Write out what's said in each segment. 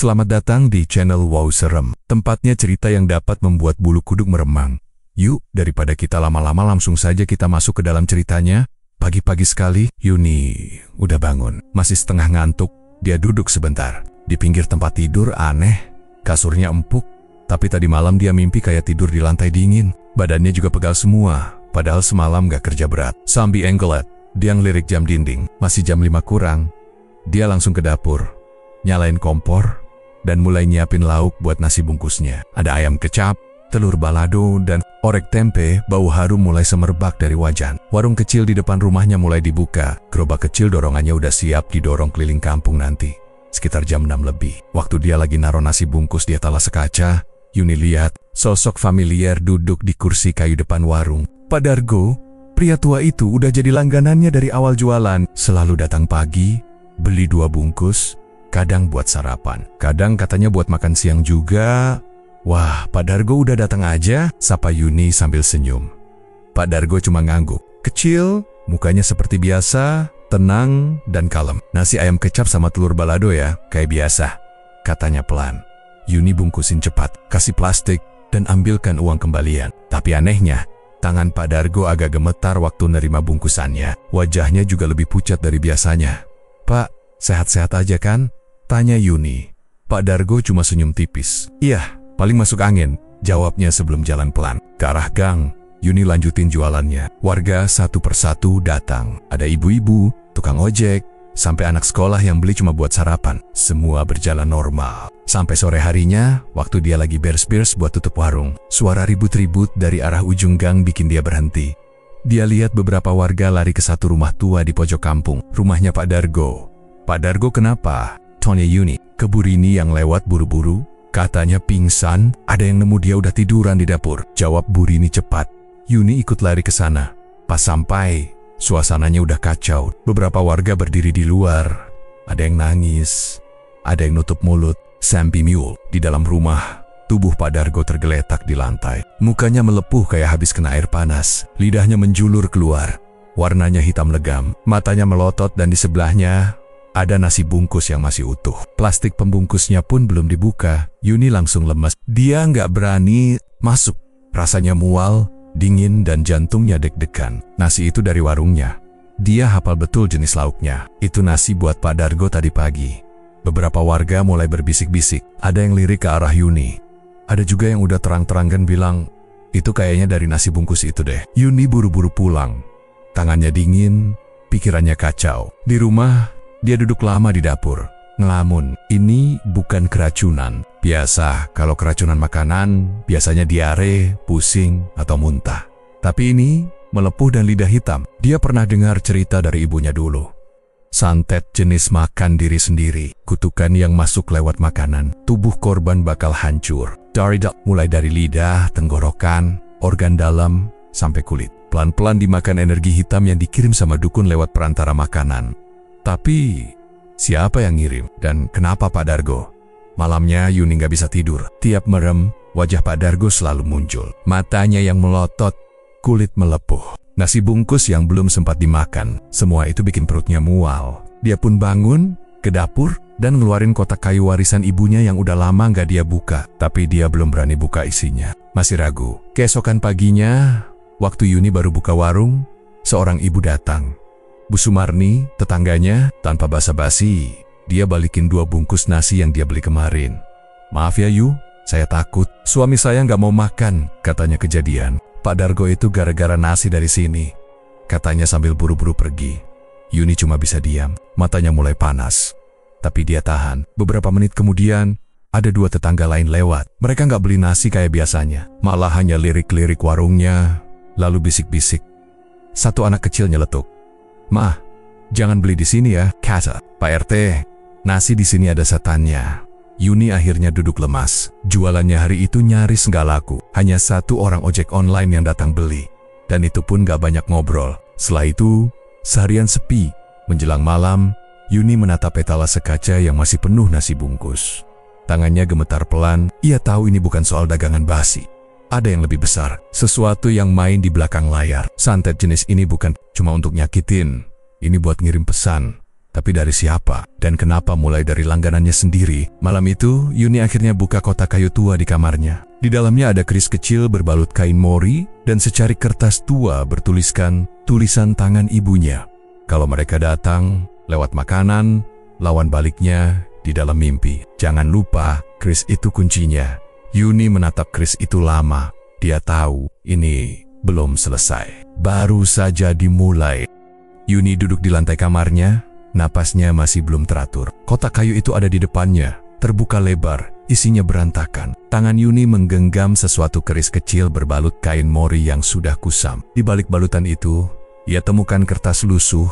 Selamat datang di channel Wow Serem, tempatnya cerita yang dapat membuat bulu kuduk meremang. Yuk, daripada kita lama-lama langsung saja kita masuk ke dalam ceritanya. Pagi-pagi sekali, Yuni udah bangun. Masih setengah ngantuk, dia duduk sebentar. Di pinggir tempat tidur aneh, kasurnya empuk. Tapi tadi malam dia mimpi kayak tidur di lantai dingin. Badannya juga pegal semua, padahal semalam gak kerja berat. Sambil enggelet, dia ngelirik jam dinding, masih jam 5 kurang. Dia langsung ke dapur, nyalain kompor, dan mulai nyiapin lauk buat nasi bungkusnya. Ada ayam kecap, telur balado, dan orek tempe. Bau harum mulai semerbak dari wajan. Warung kecil di depan rumahnya mulai dibuka. Gerobak kecil dorongannya udah siap didorong keliling kampung nanti. Sekitar jam 6 lebih. Waktu dia lagi naruh nasi bungkus di etalase kaca, Yuni lihat sosok familiar duduk di kursi kayu depan warung. Pak Dargo, pria tua itu udah jadi langganannya dari awal jualan. Selalu datang pagi, beli 2 bungkus, kadang buat sarapan, kadang katanya buat makan siang juga. Wah, Pak Dargo udah datang aja, sapa Yuni sambil senyum. Pak Dargo cuma ngangguk. Kecil, mukanya seperti biasa, tenang dan kalem. Nasi ayam kecap sama telur balado ya, kayak biasa, katanya pelan. Yuni bungkusin cepat, kasih plastik, dan ambilkan uang kembalian. Tapi anehnya, tangan Pak Dargo agak gemetar waktu nerima bungkusannya. Wajahnya juga lebih pucat dari biasanya. Pak, sehat-sehat aja kan? Tanya Yuni. Pak Dargo cuma senyum tipis. Iya, paling masuk angin, jawabnya sebelum jalan pelan. Ke arah gang, Yuni lanjutin jualannya. Warga satu persatu datang. Ada ibu-ibu, tukang ojek, sampai anak sekolah yang beli cuma buat sarapan. Semua berjalan normal. Sampai sore harinya, waktu dia lagi beres-beres buat tutup warung, suara ribut-ribut dari arah ujung gang bikin dia berhenti. Dia lihat beberapa warga lari ke satu rumah tua di pojok kampung, rumahnya Pak Dargo. Pak Dargo kenapa? Tanya Yuni. Ke Burini yang lewat buru-buru, katanya pingsan, ada yang nemu dia udah tiduran di dapur. Jawab Burini cepat. Yuni ikut lari ke sana. Pas sampai, suasananya udah kacau. Beberapa warga berdiri di luar. Ada yang nangis, ada yang nutup mulut. Sampai Mule di dalam rumah, tubuh Pak Dargo tergeletak di lantai. Mukanya melepuh kayak habis kena air panas. Lidahnya menjulur keluar. Warnanya hitam legam, matanya melotot dan di sebelahnya ada nasi bungkus yang masih utuh. Plastik pembungkusnya pun belum dibuka. Yuni langsung lemes. Dia nggak berani masuk. Rasanya mual, dingin, dan jantungnya deg-degan. Nasi itu dari warungnya. Dia hafal betul jenis lauknya. Itu nasi buat Pak Dargo tadi pagi. Beberapa warga mulai berbisik-bisik. Ada yang lirik ke arah Yuni. Ada juga yang udah terang-terangan bilang, itu kayaknya dari nasi bungkus itu deh. Yuni buru-buru pulang. Tangannya dingin, pikirannya kacau. Di rumah, dia duduk lama di dapur, ngelamun. Ini bukan keracunan. Biasa, kalau keracunan makanan, biasanya diare, pusing, atau muntah. Tapi ini melepuh dan lidah hitam. Dia pernah dengar cerita dari ibunya dulu. Santet jenis makan diri sendiri. Kutukan yang masuk lewat makanan. Tubuh korban bakal hancur. Mulai dari lidah, tenggorokan, organ dalam, sampai kulit. Pelan-pelan dimakan energi hitam yang dikirim sama dukun lewat perantara makanan. Tapi, siapa yang ngirim? Dan kenapa Pak Dargo? Malamnya Yuni gak bisa tidur. Tiap merem, wajah Pak Dargo selalu muncul. Matanya yang melotot, kulit melepuh. Nasi bungkus yang belum sempat dimakan. Semua itu bikin perutnya mual. Dia pun bangun, ke dapur, dan ngeluarin kotak kayu warisan ibunya yang udah lama gak dia buka. Tapi dia belum berani buka isinya. Masih ragu. Keesokan paginya, waktu Yuni baru buka warung, seorang ibu datang. Bu Sumarni, tetangganya, tanpa basa-basi, dia balikin 2 bungkus nasi yang dia beli kemarin. Maaf ya Yu, saya takut. Suami saya nggak mau makan, katanya kejadian. Pak Dargo itu gara-gara nasi dari sini, katanya sambil buru-buru pergi. Yuni cuma bisa diam, matanya mulai panas. Tapi dia tahan. Beberapa menit kemudian, ada 2 tetangga lain lewat. Mereka nggak beli nasi kayak biasanya, malah hanya lirik-lirik warungnya, lalu bisik-bisik. Satu anak kecil nyeletuk. Ma, jangan beli di sini ya, kata Pak RT. Nasi di sini ada setannya. Yuni akhirnya duduk lemas. Jualannya hari itu nyaris nggak laku. Hanya 1 orang ojek online yang datang beli. Dan itu pun nggak banyak ngobrol. Setelah itu, seharian sepi. Menjelang malam, Yuni menatap etalase kaca yang masih penuh nasi bungkus. Tangannya gemetar pelan. Ia tahu ini bukan soal dagangan basi. Ada yang lebih besar, sesuatu yang main di belakang layar. Santet jenis ini bukan cuma untuk nyakitin, ini buat ngirim pesan. Tapi dari siapa? Dan kenapa mulai dari langganannya sendiri? Malam itu, Yuni akhirnya buka kotak kayu tua di kamarnya. Di dalamnya ada keris kecil berbalut kain mori dan secari kertas tua bertuliskan tulisan tangan ibunya. Kalau mereka datang, lewat makanan, lawan baliknya di dalam mimpi. Jangan lupa, keris itu kuncinya. Yuni menatap keris itu lama. Dia tahu ini belum selesai. Baru saja dimulai. Yuni duduk di lantai kamarnya. Napasnya masih belum teratur. Kotak kayu itu ada di depannya, terbuka lebar, isinya berantakan. Tangan Yuni menggenggam sesuatu keris kecil berbalut kain mori yang sudah kusam. Di balik balutan itu, ia temukan kertas lusuh,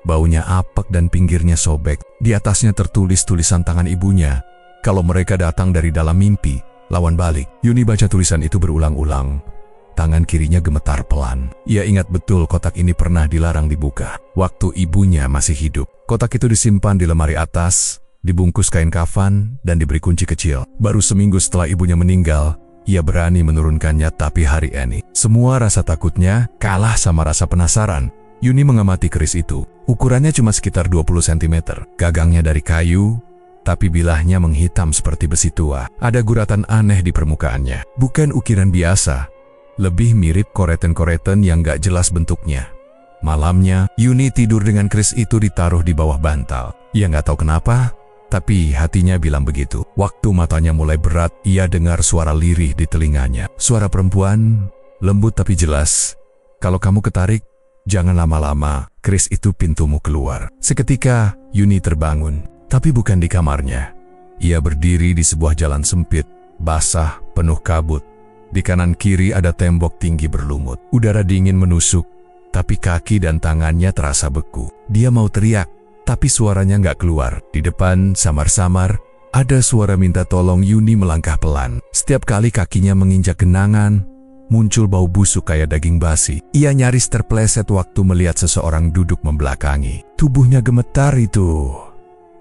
baunya apek dan pinggirnya sobek. Di atasnya tertulis tulisan tangan ibunya. Kalau mereka datang dari dalam mimpi, lawan balik. Yuni baca tulisan itu berulang-ulang. Tangan kirinya gemetar pelan. Ia ingat betul kotak ini pernah dilarang dibuka waktu ibunya masih hidup. Kotak itu disimpan di lemari atas, dibungkus kain kafan, dan diberi kunci kecil. Baru seminggu setelah ibunya meninggal, ia berani menurunkannya. Tapi hari ini, semua rasa takutnya kalah sama rasa penasaran. Yuni mengamati keris itu. Ukurannya cuma sekitar 20 cm. Gagangnya dari kayu, tapi bilahnya menghitam seperti besi tua. Ada guratan aneh di permukaannya. Bukan ukiran biasa. Lebih mirip koreten-koreten yang gak jelas bentuknya. Malamnya, Yuni tidur dengan keris itu ditaruh di bawah bantal. Ia gak tahu kenapa, tapi hatinya bilang begitu. Waktu matanya mulai berat, ia dengar suara lirih di telinganya. Suara perempuan, lembut tapi jelas. Kalau kamu ketarik, jangan lama-lama, keris itu pintumu keluar. Seketika, Yuni terbangun, tapi bukan di kamarnya. Ia berdiri di sebuah jalan sempit, basah, penuh kabut. Di kanan kiri ada tembok tinggi berlumut. Udara dingin menusuk, tapi kaki dan tangannya terasa beku. Dia mau teriak, tapi suaranya nggak keluar. Di depan, samar-samar, ada suara minta tolong. Yuni melangkah pelan. Setiap kali kakinya menginjak genangan, muncul bau busuk kayak daging basi. Ia nyaris terpleset waktu melihat seseorang duduk membelakangi. Tubuhnya gemetar itu.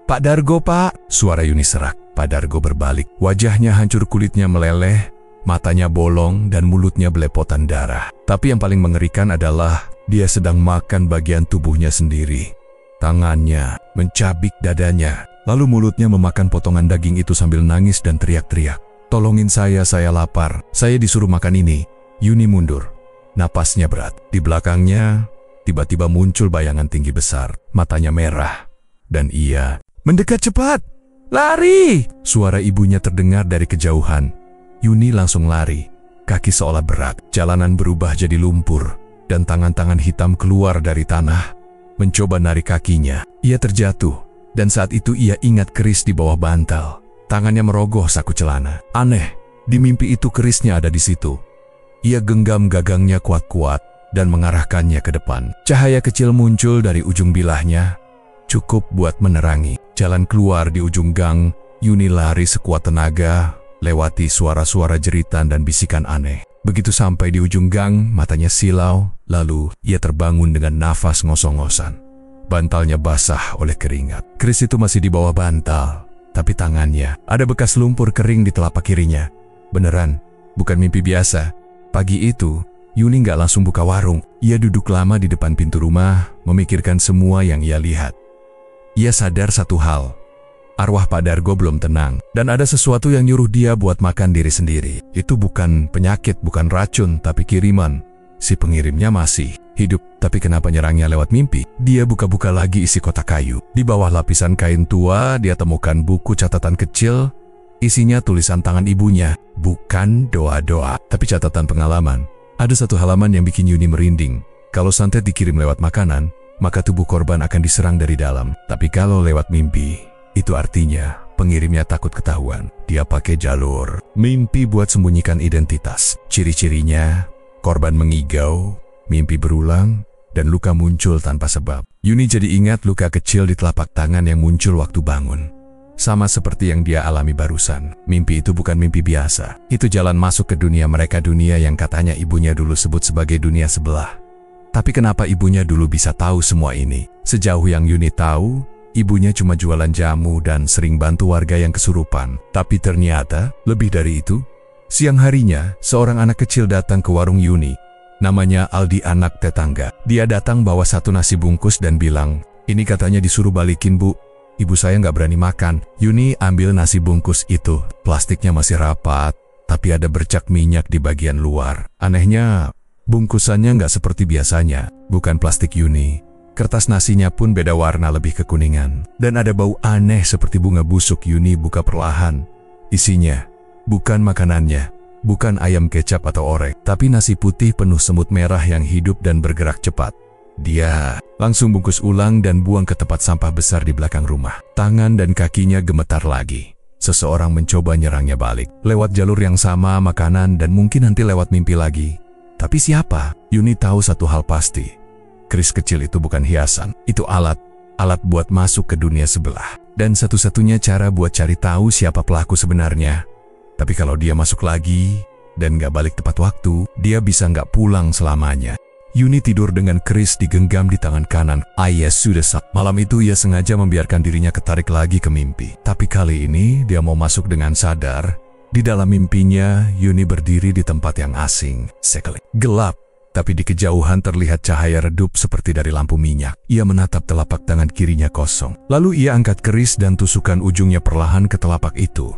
"Pak Dargo, Pak!" Suara Yuni serak. Pak Dargo berbalik. Wajahnya hancur, kulitnya meleleh. Matanya bolong dan mulutnya belepotan darah. Tapi yang paling mengerikan adalah dia sedang makan bagian tubuhnya sendiri. Tangannya mencabik dadanya, lalu mulutnya memakan potongan daging itu sambil nangis dan teriak-teriak. "Tolongin saya lapar. Saya disuruh makan ini." Yuni mundur. Napasnya berat. Di belakangnya, tiba-tiba muncul bayangan tinggi besar. Matanya merah. Dan ia mendekat cepat. "Lari!" Suara ibunya terdengar dari kejauhan. Yuni langsung lari, kaki seolah berat. Jalanan berubah jadi lumpur, dan tangan-tangan hitam keluar dari tanah, mencoba narik kakinya. Ia terjatuh, dan saat itu ia ingat keris di bawah bantal. Tangannya merogoh saku celana. Aneh, di mimpi itu kerisnya ada di situ. Ia genggam gagangnya kuat-kuat, dan mengarahkannya ke depan. Cahaya kecil muncul dari ujung bilahnya, cukup buat menerangi jalan keluar. Di ujung gang, Yuni lari sekuat tenaga, lewati suara-suara jeritan dan bisikan aneh. Begitu sampai di ujung gang, matanya silau, lalu ia terbangun dengan nafas ngos-ngosan. Bantalnya basah oleh keringat. Keris itu masih di bawah bantal, tapi tangannya ada bekas lumpur kering di telapak kirinya. Beneran, bukan mimpi biasa. Pagi itu, Yuni nggak langsung buka warung. Ia duduk lama di depan pintu rumah, memikirkan semua yang ia lihat. Ia sadar satu hal. Arwah Pak Dargo belum tenang, dan ada sesuatu yang nyuruh dia buat makan diri sendiri. Itu bukan penyakit, bukan racun, tapi kiriman. Si pengirimnya masih hidup, tapi kenapa nyerangnya lewat mimpi? Dia buka-buka lagi isi kotak kayu. Di bawah lapisan kain tua, dia temukan buku catatan kecil. Isinya tulisan tangan ibunya, bukan doa-doa, tapi catatan pengalaman. Ada satu halaman yang bikin Yuni merinding. Kalau santet dikirim lewat makanan, maka tubuh korban akan diserang dari dalam. Tapi kalau lewat mimpi, itu artinya pengirimnya takut ketahuan. Dia pakai jalur mimpi buat sembunyikan identitas. Ciri-cirinya, korban mengigau, mimpi berulang, dan luka muncul tanpa sebab. Yuni jadi ingat luka kecil di telapak tangan yang muncul waktu bangun. Sama seperti yang dia alami barusan. Mimpi itu bukan mimpi biasa. Itu jalan masuk ke dunia mereka, dunia yang katanya ibunya dulu sebut sebagai dunia sebelah. Tapi kenapa ibunya dulu bisa tahu semua ini? Sejauh yang Yuni tahu, ibunya cuma jualan jamu dan sering bantu warga yang kesurupan. Tapi ternyata, lebih dari itu. Siang harinya, seorang anak kecil datang ke warung Yuni. Namanya Aldi, anak tetangga. Dia datang bawa satu nasi bungkus dan bilang, Ini katanya disuruh balikin, Bu. Ibu saya nggak berani makan. Yuni ambil nasi bungkus itu. Plastiknya masih rapat, tapi ada bercak minyak di bagian luar. Anehnya, bungkusannya nggak seperti biasanya. Bukan plastik Yuni. Kertas nasinya pun beda warna, lebih kekuningan. Dan ada bau aneh seperti bunga busuk. Yuni buka perlahan. Isinya bukan makanannya, bukan ayam kecap atau orek, tapi nasi putih penuh semut merah yang hidup dan bergerak cepat. Dia langsung bungkus ulang dan buang ke tempat sampah besar di belakang rumah. Tangan dan kakinya gemetar lagi. Seseorang mencoba nyerangnya balik. Lewat jalur yang sama, makanan, dan mungkin nanti lewat mimpi lagi. Tapi siapa? Yuni tahu satu hal pasti. Keris kecil itu bukan hiasan, itu alat buat masuk ke dunia sebelah. Dan satu-satunya cara buat cari tahu siapa pelaku sebenarnya. Tapi kalau dia masuk lagi dan nggak balik tepat waktu, dia bisa nggak pulang selamanya. Yuni tidur dengan keris digenggam di tangan kanan. Ayah sudah sah. Malam itu ia sengaja membiarkan dirinya ketarik lagi ke mimpi. Tapi kali ini dia mau masuk dengan sadar. Di dalam mimpinya, Yuni berdiri di tempat yang asing. Sekali gelap. Tapi di kejauhan terlihat cahaya redup seperti dari lampu minyak. Ia menatap telapak tangan kirinya kosong. Lalu ia angkat keris dan tusukkan ujungnya perlahan ke telapak itu.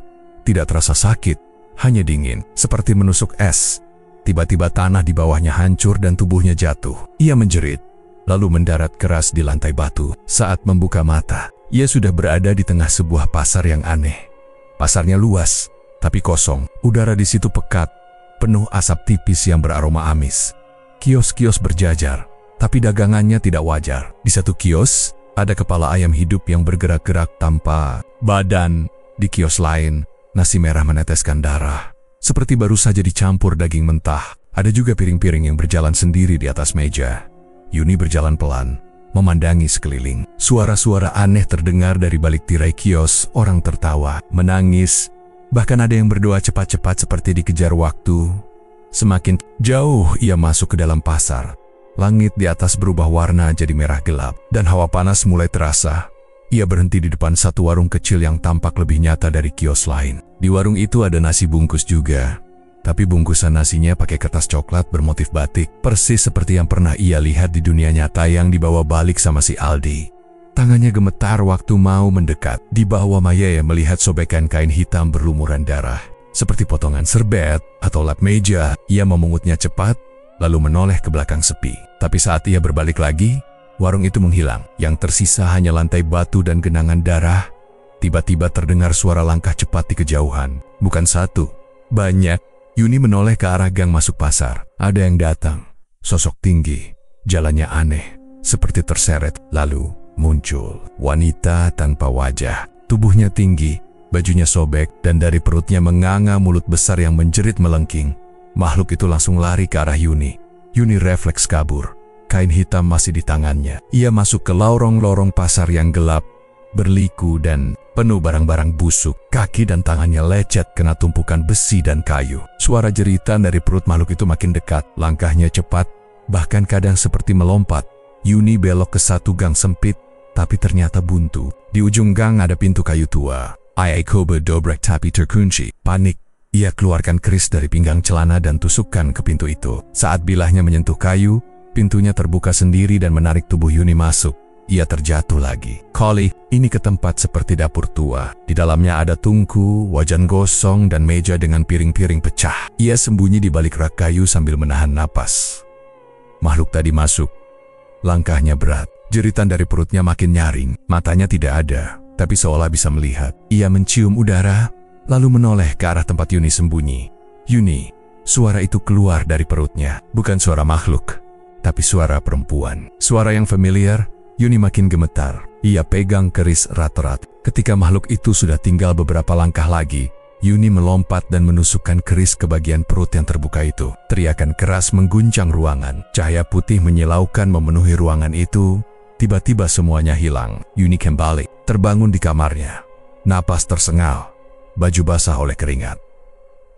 Tidak terasa sakit, hanya dingin, seperti menusuk es. Tiba-tiba tanah di bawahnya hancur dan tubuhnya jatuh. Ia menjerit, lalu mendarat keras di lantai batu. Saat membuka mata, ia sudah berada di tengah sebuah pasar yang aneh. Pasarnya luas, tapi kosong. Udara di situ pekat, penuh asap tipis yang beraroma amis. Kios-kios berjajar, tapi dagangannya tidak wajar. Di satu kios, ada kepala ayam hidup yang bergerak-gerak tanpa badan. Di kios lain, nasi merah meneteskan darah, seperti baru saja dicampur daging mentah. Ada juga piring-piring yang berjalan sendiri di atas meja. Yuni berjalan pelan, memandangi sekeliling. Suara-suara aneh terdengar dari balik tirai kios, orang tertawa, menangis. Bahkan ada yang berdoa cepat-cepat seperti dikejar waktu. Semakin jauh ia masuk ke dalam pasar. Langit di atas berubah warna jadi merah gelap, dan hawa panas mulai terasa. Ia berhenti di depan satu warung kecil yang tampak lebih nyata dari kios lain. Di warung itu ada nasi bungkus juga. Tapi bungkusan nasinya pakai kertas coklat bermotif batik, persis seperti yang pernah ia lihat di dunia nyata yang dibawa balik sama si Aldi. Tangannya gemetar waktu mau mendekat. Di bawah Mayaya melihat sobekan kain hitam berlumuran darah. Seperti potongan serbet atau lap meja, ia memungutnya cepat, lalu menoleh ke belakang sepi. Tapi saat ia berbalik lagi, warung itu menghilang. Yang tersisa hanya lantai batu dan genangan darah. Tiba-tiba terdengar suara langkah cepat di kejauhan. Bukan satu, banyak. Yuni menoleh ke arah gang masuk pasar. Ada yang datang. Sosok tinggi, jalannya aneh, seperti terseret. Lalu muncul wanita tanpa wajah. Tubuhnya tinggi, bajunya sobek, dan dari perutnya menganga mulut besar yang menjerit melengking. Makhluk itu langsung lari ke arah Yuni. Yuni refleks kabur. Kain hitam masih di tangannya. Ia masuk ke lorong-lorong pasar yang gelap, berliku dan penuh barang-barang busuk. Kaki dan tangannya lecet kena tumpukan besi dan kayu. Suara jeritan dari perut makhluk itu makin dekat. Langkahnya cepat, bahkan kadang seperti melompat. Yuni belok ke satu gang sempit, tapi ternyata buntu. Di ujung gang ada pintu kayu tua. Ayah coba dobrek tapi terkunci. Panik, ia keluarkan keris dari pinggang celana dan tusukkan ke pintu itu. Saat bilahnya menyentuh kayu, pintunya terbuka sendiri dan menarik tubuh Yuni masuk. Ia terjatuh lagi. Kali ini ke tempat seperti dapur tua. Di dalamnya ada tungku, wajan gosong, dan meja dengan piring-piring pecah. Ia sembunyi di balik rak kayu sambil menahan napas. Makhluk tadi masuk. Langkahnya berat. Jeritan dari perutnya makin nyaring. Matanya tidak ada, tapi seolah bisa melihat. Ia mencium udara, lalu menoleh ke arah tempat Yuni sembunyi. Yuni, suara itu keluar dari perutnya. Bukan suara makhluk, tapi suara perempuan. Suara yang familiar. Yuni makin gemetar. Ia pegang keris erat-erat. Ketika makhluk itu sudah tinggal beberapa langkah lagi, Yuni melompat dan menusukkan keris ke bagian perut yang terbuka itu. Teriakan keras mengguncang ruangan. Cahaya putih menyilaukan memenuhi ruangan itu. Tiba-tiba semuanya hilang. Yuni kembali, terbangun di kamarnya. Napas tersengal, baju basah oleh keringat.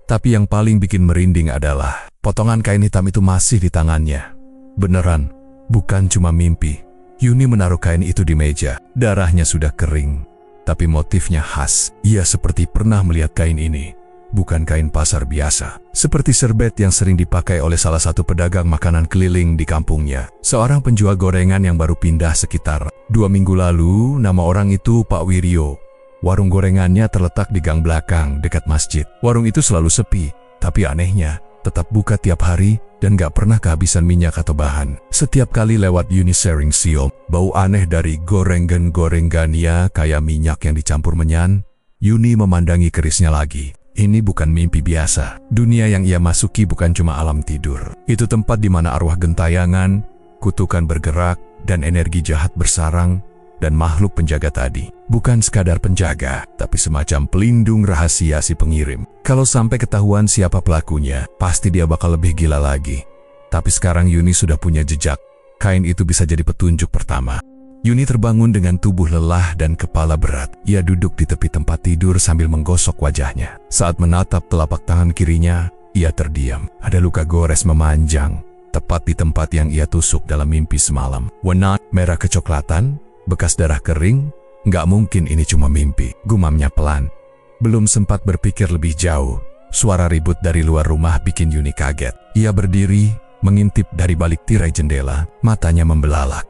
Tapi yang paling bikin merinding adalah potongan kain hitam itu masih di tangannya. Beneran, bukan cuma mimpi. Yuni menaruh kain itu di meja. Darahnya sudah kering, tapi motifnya khas. Ia seperti pernah melihat kain ini. bukan kain pasar biasa. Seperti serbet yang sering dipakai oleh salah satu pedagang makanan keliling di kampungnya. Seorang penjual gorengan yang baru pindah sekitar 2 minggu lalu, nama orang itu Pak Wiryo. Warung gorengannya terletak di gang belakang dekat masjid. Warung itu selalu sepi, tapi anehnya tetap buka tiap hari dan gak pernah kehabisan minyak atau bahan. Setiap kali lewat Yuni sering siom, bau aneh dari gorengannya kayak minyak yang dicampur menyan. Yuni memandangi kerisnya lagi. Ini bukan mimpi biasa. Dunia yang ia masuki bukan cuma alam tidur. Itu tempat di mana arwah gentayangan, kutukan bergerak, dan energi jahat bersarang, dan makhluk penjaga tadi. Bukan sekadar penjaga, tapi semacam pelindung rahasia si pengirim. Kalau sampai ketahuan siapa pelakunya, pasti dia bakal lebih gila lagi. Tapi sekarang Yuni sudah punya jejak. Kain itu bisa jadi petunjuk pertama. Yuni terbangun dengan tubuh lelah dan kepala berat. Ia duduk di tepi tempat tidur sambil menggosok wajahnya. Saat menatap telapak tangan kirinya, ia terdiam. Ada luka gores memanjang, tepat di tempat yang ia tusuk dalam mimpi semalam. Warna merah kecoklatan, bekas darah kering. Nggak mungkin ini cuma mimpi, gumamnya pelan. Belum sempat berpikir lebih jauh, suara ribut dari luar rumah bikin Yuni kaget. Ia berdiri, mengintip dari balik tirai jendela, matanya membelalak.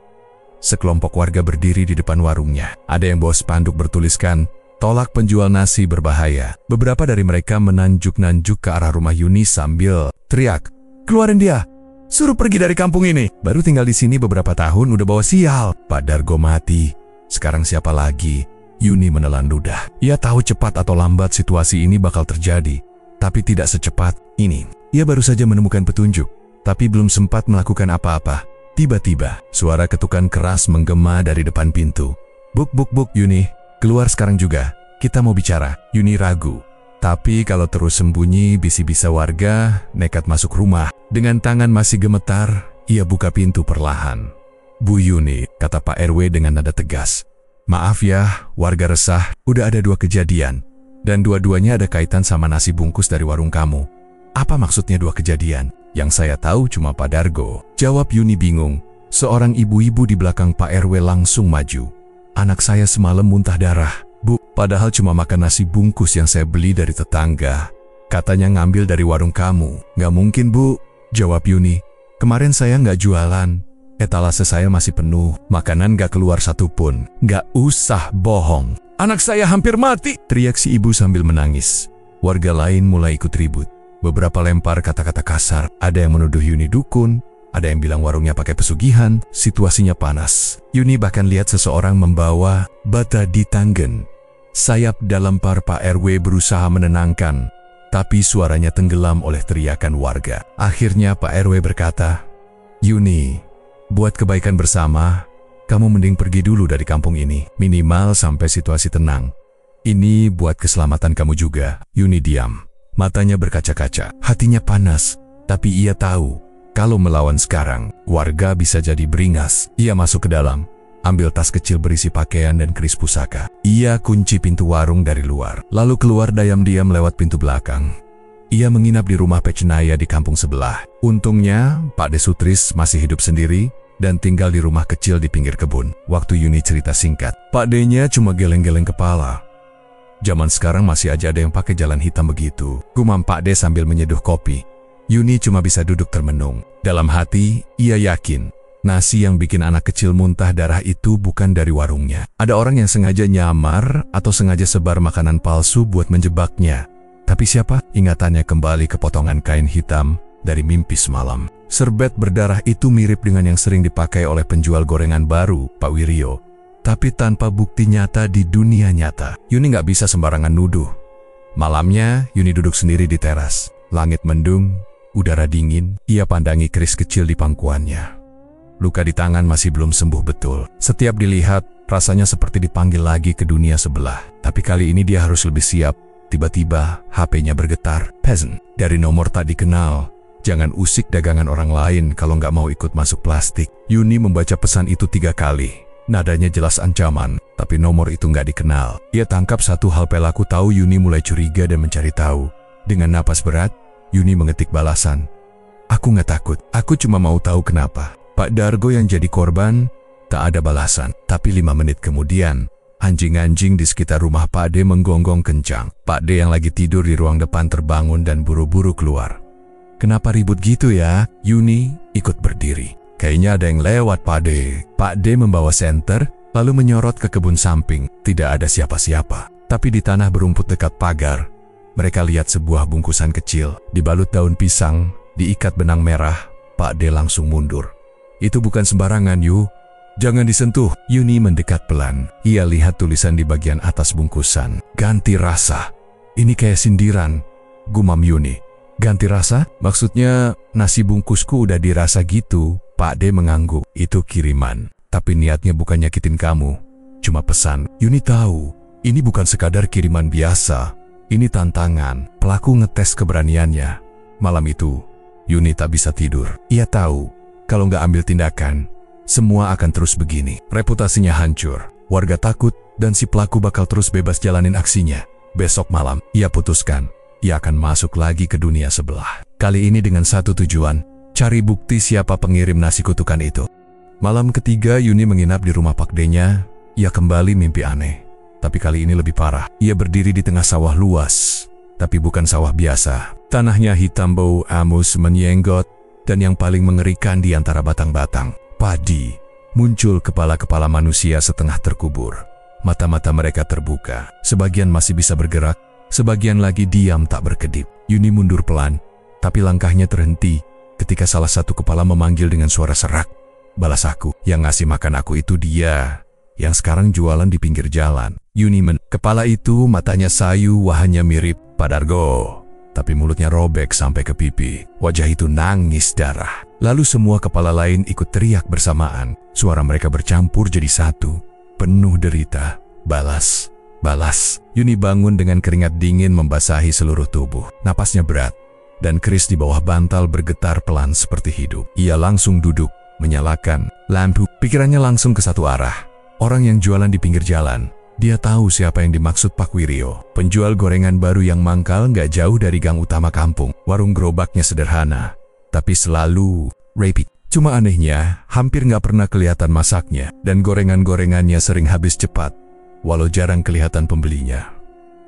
Sekelompok warga berdiri di depan warungnya. Ada yang bawa spanduk bertuliskan, "Tolak penjual nasi berbahaya." Beberapa dari mereka menanjuk-nanjuk ke arah rumah Yuni sambil teriak, "Keluarin dia! Suruh pergi dari kampung ini! Baru tinggal di sini beberapa tahun udah bawa sial." Pak Dargo mati. Sekarang siapa lagi? Yuni menelan ludah. Ia tahu cepat atau lambat situasi ini bakal terjadi. Tapi tidak secepat ini. Ia baru saja menemukan petunjuk, tapi belum sempat melakukan apa-apa. Tiba-tiba, suara ketukan keras menggema dari depan pintu. "Buk, buk, buk, Yuni, keluar sekarang juga. Kita mau bicara." Yuni ragu. Tapi kalau terus sembunyi, bisa-bisa warga nekat masuk rumah. Dengan tangan masih gemetar, ia buka pintu perlahan. "Bu Yuni," kata Pak RW dengan nada tegas. "Maaf ya, warga resah. Udah ada 2 kejadian. Dan dua-duanya ada kaitan sama nasi bungkus dari warung kamu." "Apa maksudnya 2 kejadian? Yang saya tahu cuma Pak Dargo," jawab Yuni bingung. Seorang ibu-ibu di belakang Pak RW langsung maju. "Anak saya semalam muntah darah, Bu. Padahal cuma makan nasi bungkus yang saya beli dari tetangga. Katanya ngambil dari warung kamu." "Nggak mungkin, Bu," jawab Yuni. "Kemarin saya nggak jualan. Etalase saya masih penuh. Makanan nggak keluar satupun." "Nggak usah bohong. Anak saya hampir mati!" teriak si ibu sambil menangis. Warga lain mulai ikut ribut. Beberapa lempar kata-kata kasar. Ada yang menuduh Yuni dukun, ada yang bilang warungnya pakai pesugihan. Situasinya panas. Yuni bahkan lihat seseorang membawa bata di tangan. Sayap dalam par Pak RW berusaha menenangkan, tapi suaranya tenggelam oleh teriakan warga. Akhirnya Pak RW berkata, "Yuni, buat kebaikan bersama, kamu mending pergi dulu dari kampung ini. Minimal sampai situasi tenang. Ini buat keselamatan kamu juga." Yuni diam. Matanya berkaca-kaca, hatinya panas, tapi ia tahu kalau melawan sekarang, warga bisa jadi beringas. Ia masuk ke dalam, ambil tas kecil berisi pakaian dan keris pusaka. Ia kunci pintu warung dari luar, lalu keluar diam-diam lewat pintu belakang. Ia menginap di rumah Pecenaya di kampung sebelah. Untungnya, Pak Desutris masih hidup sendiri dan tinggal di rumah kecil di pinggir kebun. Waktu Yuni cerita singkat, Pak D-nya cuma geleng-geleng kepala. "Zaman sekarang masih aja ada yang pakai jalan hitam begitu," gumam Pak D sambil menyeduh kopi. Yuni cuma bisa duduk termenung. Dalam hati, ia yakin nasi yang bikin anak kecil muntah darah itu bukan dari warungnya. Ada orang yang sengaja nyamar atau sengaja sebar makanan palsu buat menjebaknya. Tapi siapa? Ingatannya kembali ke potongan kain hitam dari mimpi semalam. Serbet berdarah itu mirip dengan yang sering dipakai oleh penjual gorengan baru, Pak Wiryo. Tapi tanpa bukti nyata di dunia nyata. Yuni nggak bisa sembarangan nuduh. Malamnya, Yuni duduk sendiri di teras. Langit mendung, udara dingin. Ia pandangi keris kecil di pangkuannya. Luka di tangan masih belum sembuh betul. Setiap dilihat, rasanya seperti dipanggil lagi ke dunia sebelah. Tapi kali ini dia harus lebih siap. Tiba-tiba, HP-nya bergetar. "Peasant, dari nomor tak dikenal. Jangan usik dagangan orang lain kalau nggak mau ikut masuk plastik." Yuni membaca pesan itu 3 kali. Nadanya jelas ancaman, tapi nomor itu nggak dikenal. Ia tangkap satu hal pelaku tahu. Yuni mulai curiga dan mencari tahu. Dengan napas berat, Yuni mengetik balasan. "Aku nggak takut, aku cuma mau tahu kenapa." Pak Dargo yang jadi korban, tak ada balasan. Tapi 5 menit kemudian, Anjing-anjing di sekitar rumah Pak D menggonggong kencang. Pak D yang lagi tidur di ruang depan terbangun dan buru-buru keluar. "Kenapa ribut gitu ya?" Yuni ikut berdiri. "Kayaknya ada yang lewat, Pak D." Pak D membawa senter, lalu menyorot ke kebun samping. Tidak ada siapa-siapa. Tapi di tanah berumput dekat pagar, mereka lihat sebuah bungkusan kecil, dibalut daun pisang, diikat benang merah. Pak D langsung mundur. "Itu bukan sembarangan, Yu. Jangan disentuh." Yuni mendekat pelan. Ia lihat tulisan di bagian atas bungkusan. "Ganti rasa." "Ini kayak sindiran," gumam Yuni. "Ganti rasa? Maksudnya nasi bungkusku udah dirasa gitu?" Pak D mengangguk. "Itu kiriman. Tapi niatnya bukan nyakitin kamu. Cuma pesan." Yuni tahu, ini bukan sekadar kiriman biasa. Ini tantangan. Pelaku ngetes keberaniannya. Malam itu, Yuni tak bisa tidur. Ia tahu, kalau nggak ambil tindakan, semua akan terus begini. Reputasinya hancur, warga takut, dan si pelaku bakal terus bebas jalanin aksinya. Besok malam, ia putuskan, ia akan masuk lagi ke dunia sebelah. Kali ini dengan satu tujuan, cari bukti siapa pengirim nasi kutukan itu. Malam ketiga, Yuni menginap di rumah Pak D-nya. Ia kembali mimpi aneh. Tapi kali ini lebih parah. Ia berdiri di tengah sawah luas, tapi bukan sawah biasa. Tanahnya hitam bau amus menyenggot, dan yang paling mengerikan di antara batang-batang, padi. Muncul kepala-kepala manusia setengah terkubur. Mata-mata mereka terbuka. Sebagian masih bisa bergerak, sebagian lagi diam tak berkedip. Yuni mundur pelan, tapi langkahnya terhenti ketika salah satu kepala memanggil dengan suara serak. "Balas aku. Yang ngasih makan aku itu dia, yang sekarang jualan di pinggir jalan." Yuni kepala itu matanya sayu, wajahnya mirip Padargo, tapi mulutnya robek sampai ke pipi. Wajah itu nangis darah. Lalu semua kepala lain ikut teriak bersamaan. Suara mereka bercampur jadi satu, penuh derita. "Balas, balas." Yuni bangun dengan keringat dingin membasahi seluruh tubuh. Napasnya berat, dan keris di bawah bantal bergetar pelan seperti hidup. Ia langsung duduk, menyalakan lampu. Pikirannya langsung ke satu arah. Orang yang jualan di pinggir jalan. Dia tahu siapa yang dimaksud Pak Wiryo. Penjual gorengan baru yang mangkal nggak jauh dari gang utama kampung. Warung gerobaknya sederhana, tapi selalu rapi. Cuma anehnya, hampir nggak pernah kelihatan masaknya, dan gorengan-gorengannya sering habis cepat, walau jarang kelihatan pembelinya.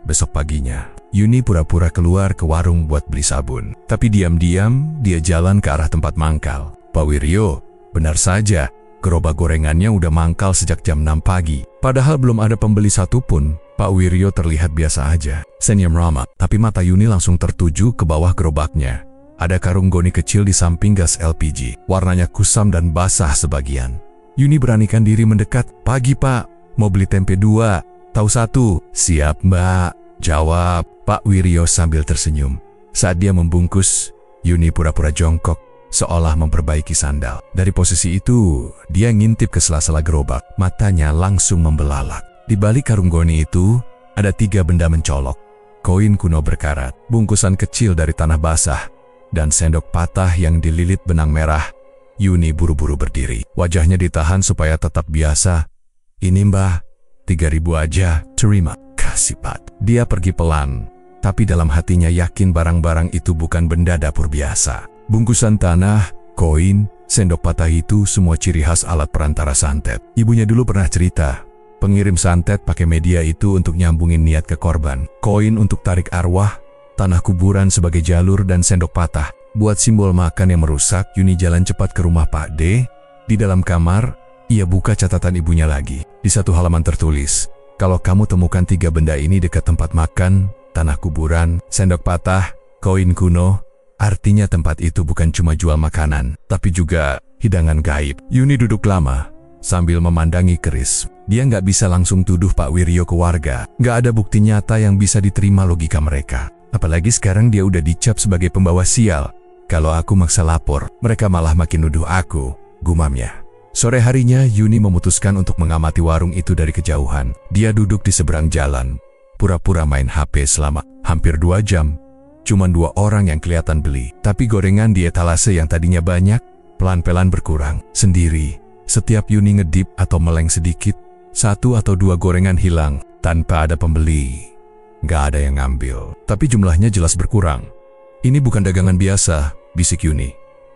Besok paginya, Yuni pura-pura keluar ke warung buat beli sabun. Tapi diam-diam, dia jalan ke arah tempat mangkal. Pak Wiryo, benar saja, gerobak gorengannya udah mangkal sejak jam 6 pagi. Padahal belum ada pembeli satupun. Pak Wiryo terlihat biasa aja, senyum ramah. Tapi mata Yuni langsung tertuju ke bawah gerobaknya. Ada karung goni kecil di samping gas LPG. Warnanya kusam dan basah sebagian. Yuni beranikan diri mendekat. "Pagi, Pak. Mau beli tempe 2, tahu 1. "Siap, Mbak," jawab Pak Wiryo sambil tersenyum. Saat dia membungkus, Yuni pura-pura jongkok, seolah memperbaiki sandal. Dari posisi itu, dia ngintip ke sela-sela gerobak. Matanya langsung membelalak. Di balik karung goni itu, ada 3 benda mencolok. Koin kuno berkarat, bungkusan kecil dari tanah basah, dan sendok patah yang dililit benang merah. Yuni buru-buru berdiri. Wajahnya ditahan supaya tetap biasa. "Ini, Mbah, 3.000 aja." "Terima kasih, Pak." Dia pergi pelan, tapi dalam hatinya yakin barang-barang itu bukan benda dapur biasa. Bungkusan tanah, koin, sendok patah itu semua ciri khas alat perantara santet. Ibunya dulu pernah cerita, pengirim santet pakai media itu untuk nyambungin niat ke korban. Koin untuk tarik arwah, tanah kuburan sebagai jalur, dan sendok patah buat simbol makan yang merusak. Yuni jalan cepat ke rumah Pak D. Di dalam kamar, ia buka catatan ibunya lagi. Di satu halaman tertulis, "Kalau kamu temukan 3 benda ini dekat tempat makan, tanah kuburan, sendok patah, koin kuno, artinya tempat itu bukan cuma jual makanan, tapi juga hidangan gaib." Yuni duduk lama, sambil memandangi keris. Dia nggak bisa langsung tuduh Pak Wiryo ke warga. Nggak ada bukti nyata yang bisa diterima logika mereka. Apalagi sekarang dia udah dicap sebagai pembawa sial. "Kalau aku maksa lapor, mereka malah makin nuduh aku," gumamnya. Sore harinya, Yuni memutuskan untuk mengamati warung itu dari kejauhan. Dia duduk di seberang jalan, pura-pura main HP selama hampir 2 jam. Cuma 2 orang yang kelihatan beli. Tapi gorengan di etalase yang tadinya banyak, pelan-pelan berkurang. Sendiri, setiap Yuni ngedip atau meleng sedikit, 1 atau 2 gorengan hilang, tanpa ada pembeli. Nggak ada yang ngambil. Tapi jumlahnya jelas berkurang. "Ini bukan dagangan biasa," bisik Yuni.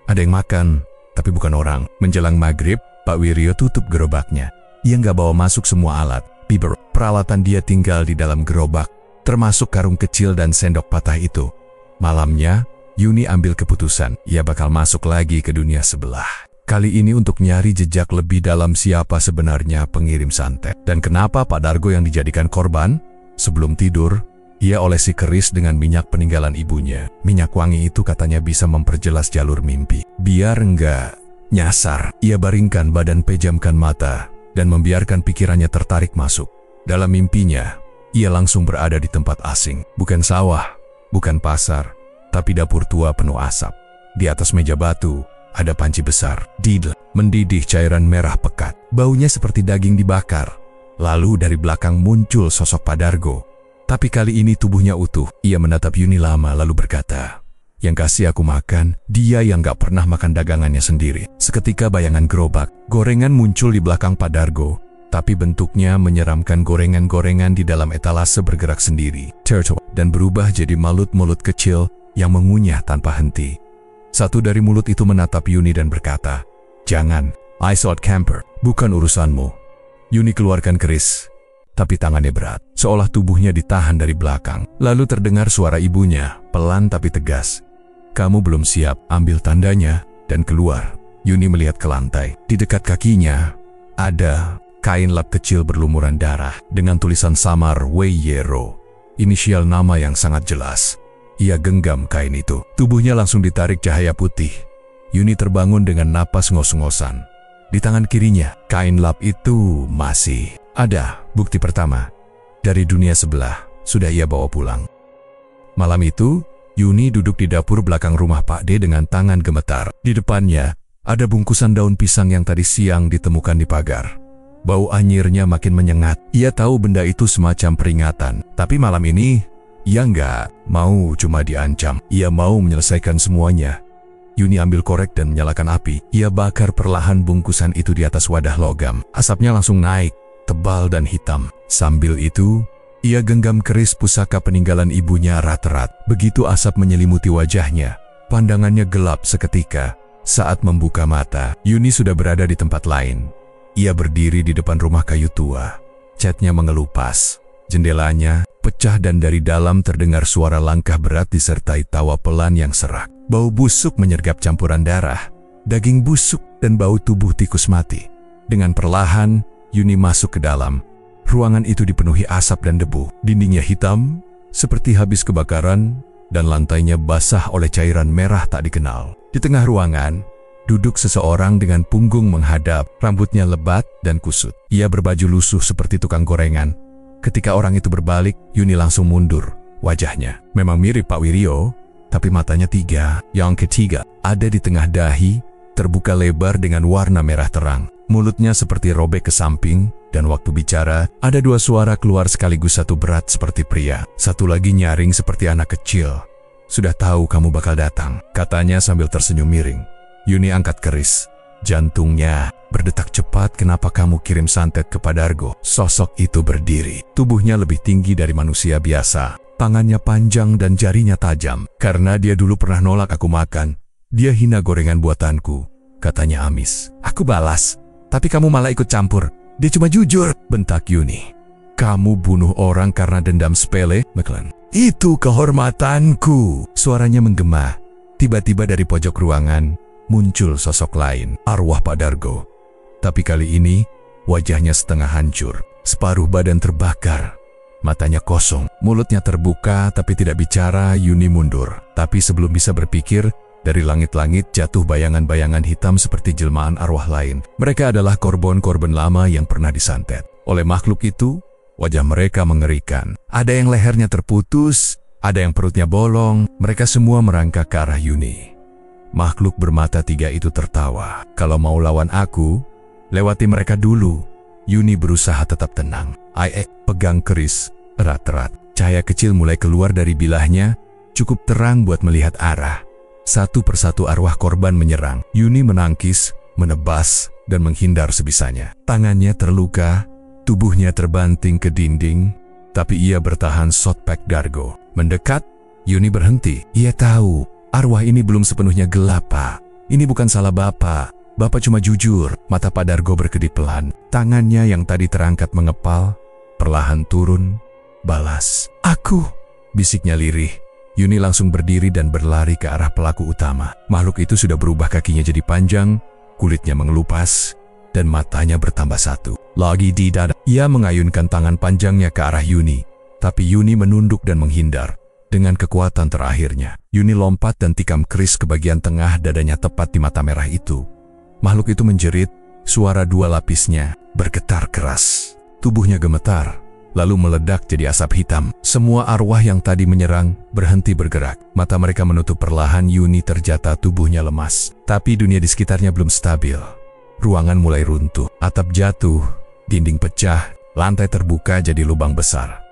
"Ada yang makan, tapi bukan orang." Menjelang maghrib, Pak Wiryo tutup gerobaknya. Ia nggak bawa masuk semua alat. Bieber. Peralatan dia tinggal di dalam gerobak, termasuk karung kecil dan sendok patah itu. Malamnya, Yuni ambil keputusan, ia bakal masuk lagi ke dunia sebelah. Kali ini untuk nyari jejak lebih dalam siapa sebenarnya pengirim santet. Dan kenapa Pak Dargo yang dijadikan korban? Sebelum tidur, ia olesi keris dengan minyak peninggalan ibunya. Minyak wangi itu katanya bisa memperjelas jalur mimpi. Biar enggak nyasar, ia baringkan badan, pejamkan mata, dan membiarkan pikirannya tertarik masuk. Dalam mimpinya, ia langsung berada di tempat asing. Bukan sawah, bukan pasar, tapi dapur tua penuh asap. Di atas meja batu, ada panci besar. Mendidih cairan merah pekat. Baunya seperti daging dibakar. Lalu dari belakang muncul sosok Pak Dargo. Tapi kali ini tubuhnya utuh. Ia menatap Yuni lama lalu berkata, "Yang kasih aku makan, dia yang gak pernah makan dagangannya sendiri." Seketika bayangan gerobak, gorengan muncul di belakang Pak Dargo. Tapi bentuknya menyeramkan. Gorengan-gorengan di dalam etalase bergerak sendiri. Dan berubah jadi mulut-mulut kecil yang mengunyah tanpa henti. Satu dari mulut itu menatap Yuni dan berkata, "Jangan, I saw it camper, bukan urusanmu." Yuni keluarkan keris, tapi tangannya berat, seolah tubuhnya ditahan dari belakang. Lalu terdengar suara ibunya, pelan tapi tegas, "Kamu belum siap, ambil tandanya dan keluar." Yuni melihat ke lantai. Di dekat kakinya, ada kain lap kecil berlumuran darah dengan tulisan samar Wei Yero, inisial nama yang sangat jelas. Ia genggam kain itu. Tubuhnya langsung ditarik cahaya putih. Yuni terbangun dengan napas ngos-ngosan. Di tangan kirinya, kain lap itu masih ada. Bukti pertama, dari dunia sebelah, sudah ia bawa pulang. Malam itu, Yuni duduk di dapur belakang rumah Pak D dengan tangan gemetar. Di depannya, ada bungkusan daun pisang yang tadi siang ditemukan di pagar. Bau anyirnya makin menyengat. Ia tahu benda itu semacam peringatan. Tapi malam ini, ia nggak mau cuma diancam. Ia mau menyelesaikan semuanya. Yuni ambil korek dan menyalakan api. Ia bakar perlahan bungkusan itu di atas wadah logam. Asapnya langsung naik, tebal dan hitam. Sambil itu, ia genggam keris pusaka peninggalan ibunya erat-erat. Begitu asap menyelimuti wajahnya, pandangannya gelap seketika. Saat membuka mata, Yuni sudah berada di tempat lain. Ia berdiri di depan rumah kayu tua. Catnya mengelupas. Jendelanya pecah dan dari dalam terdengar suara langkah berat disertai tawa pelan yang serak. Bau busuk menyergap campuran darah, daging busuk dan bau tubuh tikus mati. Dengan perlahan, Yuni masuk ke dalam. Ruangan itu dipenuhi asap dan debu. Dindingnya hitam, seperti habis kebakaran, dan lantainya basah oleh cairan merah tak dikenal. Di tengah ruangan, duduk seseorang dengan punggung menghadap, rambutnya lebat dan kusut. Ia berbaju lusuh seperti tukang gorengan. Ketika orang itu berbalik, Yuni langsung mundur. Wajahnya memang mirip Pak Wiryo, tapi matanya tiga. Yang ketiga, ada di tengah dahi, terbuka lebar dengan warna merah terang. Mulutnya seperti robek ke samping, dan waktu bicara, ada dua suara keluar sekaligus, satu berat seperti pria, satu lagi nyaring seperti anak kecil. "Sudah tahu kamu bakal datang," katanya sambil tersenyum miring. Yuni angkat keris. Jantungnya berdetak cepat. "Kenapa kamu kirim santet ke Pak Dargo?" Sosok itu berdiri. Tubuhnya lebih tinggi dari manusia biasa. Tangannya panjang dan jarinya tajam. "Karena dia dulu pernah nolak aku makan. Dia hina gorengan buatanku," katanya amis. "Aku balas, tapi kamu malah ikut campur. Dia cuma jujur," bentak Yuni. "Kamu bunuh orang karena dendam sepele, McLean. Itu kehormatanku." Suaranya menggema. Tiba-tiba dari pojok ruangan muncul sosok lain, arwah Pak Dargo. Tapi kali ini, wajahnya setengah hancur. Separuh badan terbakar. Matanya kosong, mulutnya terbuka tapi tidak bicara. Yuni mundur. Tapi sebelum bisa berpikir, dari langit-langit jatuh bayangan-bayangan hitam seperti jelmaan arwah lain. Mereka adalah korban-korban lama yang pernah disantet. Oleh makhluk itu, wajah mereka mengerikan. Ada yang lehernya terputus, ada yang perutnya bolong. Mereka semua merangkak ke arah Yuni. Makhluk bermata tiga itu tertawa. "Kalau mau lawan aku, lewati mereka dulu." Yuni berusaha tetap tenang. Pegang keris erat-erat. Cahaya kecil mulai keluar dari bilahnya, cukup terang buat melihat arah. Satu persatu arwah korban menyerang. Yuni menangkis, menebas, dan menghindar sebisanya. Tangannya terluka, tubuhnya terbanting ke dinding, tapi ia bertahan. Shot Pak Dargo mendekat. Yuni berhenti. Ia tahu arwah ini belum sepenuhnya gelap, Pak. Ini bukan salah Bapak. Bapak cuma jujur. Mata Pak Dargo berkedip pelan. Tangannya yang tadi terangkat mengepal, perlahan turun. Balas. Aku, bisiknya lirih. Yuni langsung berdiri dan berlari ke arah pelaku utama. Makhluk itu sudah berubah, kakinya jadi panjang, kulitnya mengelupas, dan matanya bertambah satu. Lagi di dada, ia mengayunkan tangan panjangnya ke arah Yuni. Tapi Yuni menunduk dan menghindar. Dengan kekuatan terakhirnya, Yuni lompat dan tikam keris ke bagian tengah dadanya tepat di mata merah itu. Makhluk itu menjerit, suara dua lapisnya bergetar keras. Tubuhnya gemetar, lalu meledak jadi asap hitam. Semua arwah yang tadi menyerang berhenti bergerak. Mata mereka menutup perlahan. Yuni terjata, tubuhnya lemas. Tapi dunia di sekitarnya belum stabil. Ruangan mulai runtuh, atap jatuh, dinding pecah, lantai terbuka jadi lubang besar.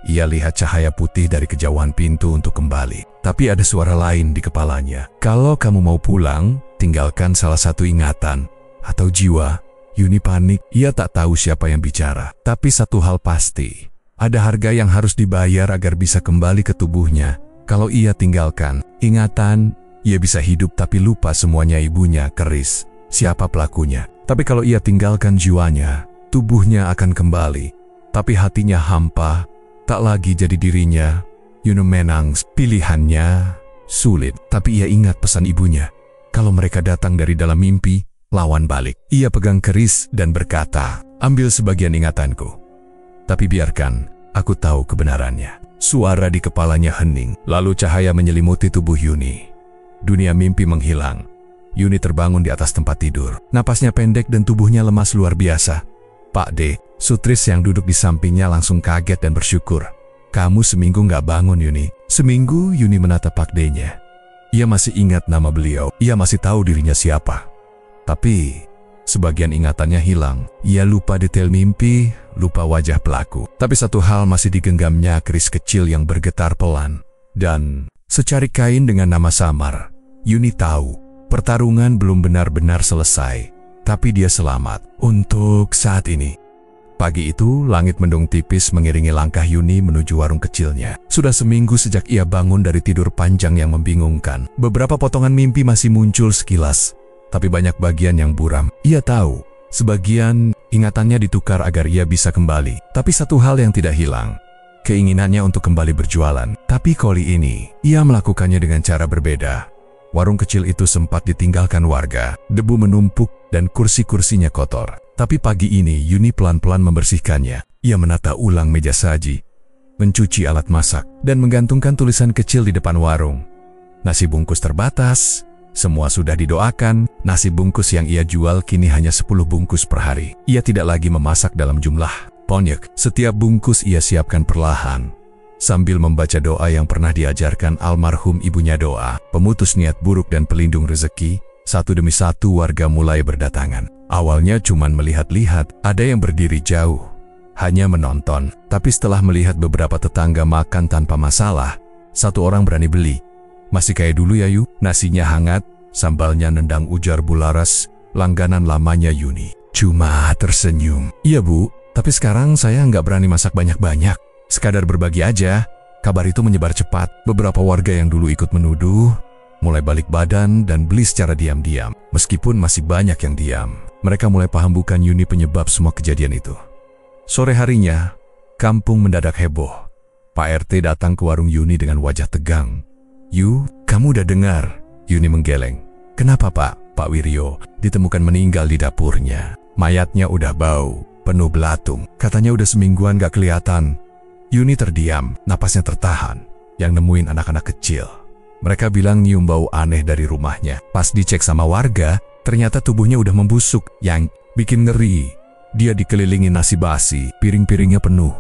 Ia lihat cahaya putih dari kejauhan pintu untuk kembali. Tapi ada suara lain di kepalanya. Kalau kamu mau pulang, tinggalkan salah satu ingatan atau jiwa. Yuni panik, ia tak tahu siapa yang bicara. Tapi satu hal pasti, ada harga yang harus dibayar agar bisa kembali ke tubuhnya. Kalau ia tinggalkan ingatan, ia bisa hidup tapi lupa semuanya. Ibunya keris, siapa pelakunya. Tapi kalau ia tinggalkan jiwanya, tubuhnya akan kembali. Tapi hatinya hampa, tak lagi jadi dirinya. Yuni menang, pilihannya sulit. Tapi ia ingat pesan ibunya. Kalau mereka datang dari dalam mimpi, lawan balik. Ia pegang keris dan berkata, ambil sebagian ingatanku. Tapi biarkan, aku tahu kebenarannya. Suara di kepalanya hening, lalu cahaya menyelimuti tubuh Yuni. Dunia mimpi menghilang. Yuni terbangun di atas tempat tidur. Napasnya pendek dan tubuhnya lemas luar biasa. Pak D, Sutris yang duduk di sampingnya langsung kaget dan bersyukur. Kamu seminggu nggak bangun, Yuni. Seminggu. Yuni menatap Pak D-nya. Ia masih ingat nama beliau. Ia masih tahu dirinya siapa. Tapi, sebagian ingatannya hilang. Ia lupa detail mimpi, lupa wajah pelaku. Tapi satu hal masih digenggamnya, keris kecil yang bergetar pelan. Dan, secari kain dengan nama samar, Yuni tahu, pertarungan belum benar-benar selesai. Tapi dia selamat untuk saat ini. Pagi itu, langit mendung tipis mengiringi langkah Yuni menuju warung kecilnya. Sudah seminggu sejak ia bangun dari tidur panjang yang membingungkan. Beberapa potongan mimpi masih muncul sekilas. Tapi banyak bagian yang buram. Ia tahu, sebagian ingatannya ditukar agar ia bisa kembali. Tapi satu hal yang tidak hilang, keinginannya untuk kembali berjualan. Tapi kali ini, ia melakukannya dengan cara berbeda. Warung kecil itu sempat ditinggalkan warga, debu menumpuk dan kursi-kursinya kotor. Tapi pagi ini, Yuni pelan-pelan membersihkannya. Ia menata ulang meja saji, mencuci alat masak, dan menggantungkan tulisan kecil di depan warung. Nasi bungkus terbatas. Semua sudah didoakan. Nasi bungkus yang ia jual kini hanya 10 bungkus per hari. Ia tidak lagi memasak dalam jumlah banyak. Setiap bungkus ia siapkan perlahan, sambil membaca doa yang pernah diajarkan almarhum ibunya. Doa pemutus niat buruk dan pelindung rezeki. Satu demi satu warga mulai berdatangan. Awalnya cuman melihat-lihat, ada yang berdiri jauh, hanya menonton. Tapi setelah melihat beberapa tetangga makan tanpa masalah, satu orang berani beli. Masih kayak dulu ya, Yu? Nasinya hangat, sambalnya nendang, ujar Bularas, langganan lamanya Yuni. Cuma tersenyum. Iya, Bu, tapi sekarang saya nggak berani masak banyak-banyak. Sekadar berbagi aja. Kabar itu menyebar cepat. Beberapa warga yang dulu ikut menuduh, mulai balik badan dan beli secara diam-diam. Meskipun masih banyak yang diam, mereka mulai paham bukan Yuni penyebab semua kejadian itu. Sore harinya, kampung mendadak heboh. Pak RT datang ke warung Yuni dengan wajah tegang. Yu, kamu udah dengar? Yuni menggeleng. Kenapa, Pak? Pak Wiryo ditemukan meninggal di dapurnya. Mayatnya udah bau, penuh belatung. Katanya udah semingguan gak kelihatan. Yuni terdiam, napasnya tertahan. Yang nemuin anak-anak kecil. Mereka bilang nyium bau aneh dari rumahnya. Pas dicek sama warga, ternyata tubuhnya udah membusuk. Yang bikin ngeri, dia dikelilingi nasi basi, piring-piringnya penuh.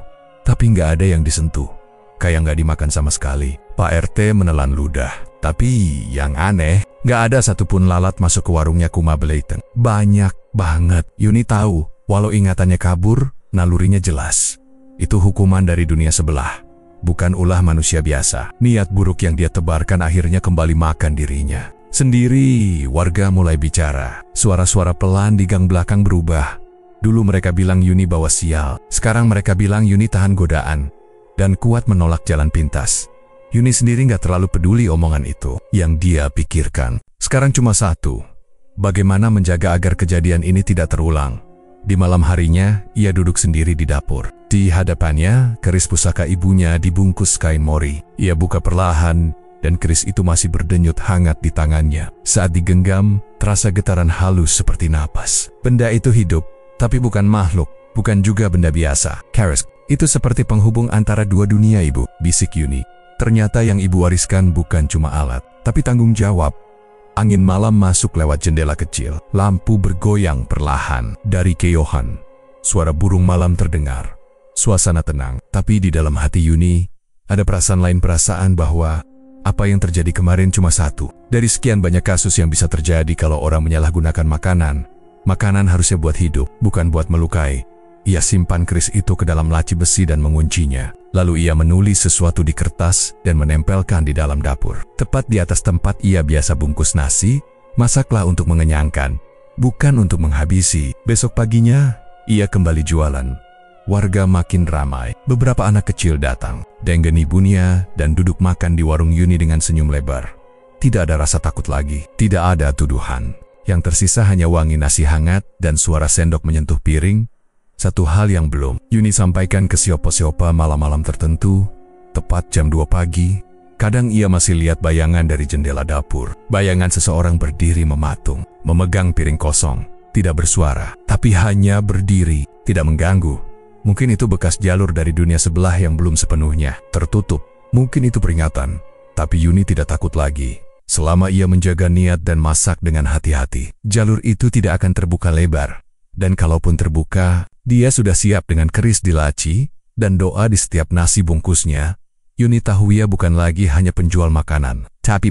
Tapi nggak ada yang disentuh. Kayak nggak dimakan sama sekali. Pak RT menelan ludah. Tapi yang aneh, nggak ada satupun lalat masuk ke warungnya Kuma Beleiteng. Banyak banget. Yuni tahu, walau ingatannya kabur, nalurinya jelas. Itu hukuman dari dunia sebelah. Bukan ulah manusia biasa. Niat buruk yang dia tebarkan akhirnya kembali makan dirinya. Sendiri, warga mulai bicara. Suara-suara pelan di gang belakang berubah. Dulu mereka bilang Yuni bawa sial. Sekarang mereka bilang Yuni tahan godaan dan kuat menolak jalan pintas. Yuni sendiri nggak terlalu peduli omongan itu. Yang dia pikirkan sekarang cuma satu. Bagaimana menjaga agar kejadian ini tidak terulang. Di malam harinya, ia duduk sendiri di dapur. Di hadapannya, keris pusaka ibunya dibungkus kain mori. Ia buka perlahan, dan keris itu masih berdenyut hangat di tangannya. Saat digenggam, terasa getaran halus seperti napas. Benda itu hidup, tapi bukan makhluk, bukan juga benda biasa. Keris itu seperti penghubung antara dua dunia, Ibu, bisik Yuni. Ternyata yang Ibu wariskan bukan cuma alat, tapi tanggung jawab. Angin malam masuk lewat jendela kecil. Lampu bergoyang perlahan. Dari kejauhan, suara burung malam terdengar. Suasana tenang, tapi di dalam hati Yuni, ada perasaan lain, perasaan bahwa apa yang terjadi kemarin cuma satu. Dari sekian banyak kasus yang bisa terjadi kalau orang menyalahgunakan makanan. Makanan harusnya buat hidup, bukan buat melukai. Ia simpan keris itu ke dalam laci besi dan menguncinya. Lalu ia menulis sesuatu di kertas dan menempelkan di dalam dapur. Tepat di atas tempat ia biasa bungkus nasi, masaklah untuk mengenyangkan, bukan untuk menghabisi. Besok paginya, ia kembali jualan. Warga makin ramai. Beberapa anak kecil datang, denggen ibunya, dan duduk makan di warung Yuni dengan senyum lebar. Tidak ada rasa takut lagi, tidak ada tuduhan. Yang tersisa hanya wangi nasi hangat dan suara sendok menyentuh piring. Satu hal yang belum Yuni sampaikan ke siapa-siapa malam-malam tertentu, tepat jam 2 pagi, kadang ia masih lihat bayangan dari jendela dapur. Bayangan seseorang berdiri mematung, memegang piring kosong, tidak bersuara, tapi hanya berdiri, tidak mengganggu. Mungkin itu bekas jalur dari dunia sebelah yang belum sepenuhnya tertutup. Mungkin itu peringatan, tapi Yuni tidak takut lagi. Selama ia menjaga niat dan masak dengan hati-hati, jalur itu tidak akan terbuka lebar. Dan kalaupun terbuka, dia sudah siap dengan keris di laci dan doa di setiap nasi bungkusnya. Yuni tahu ia bukan lagi hanya penjual makanan, tapi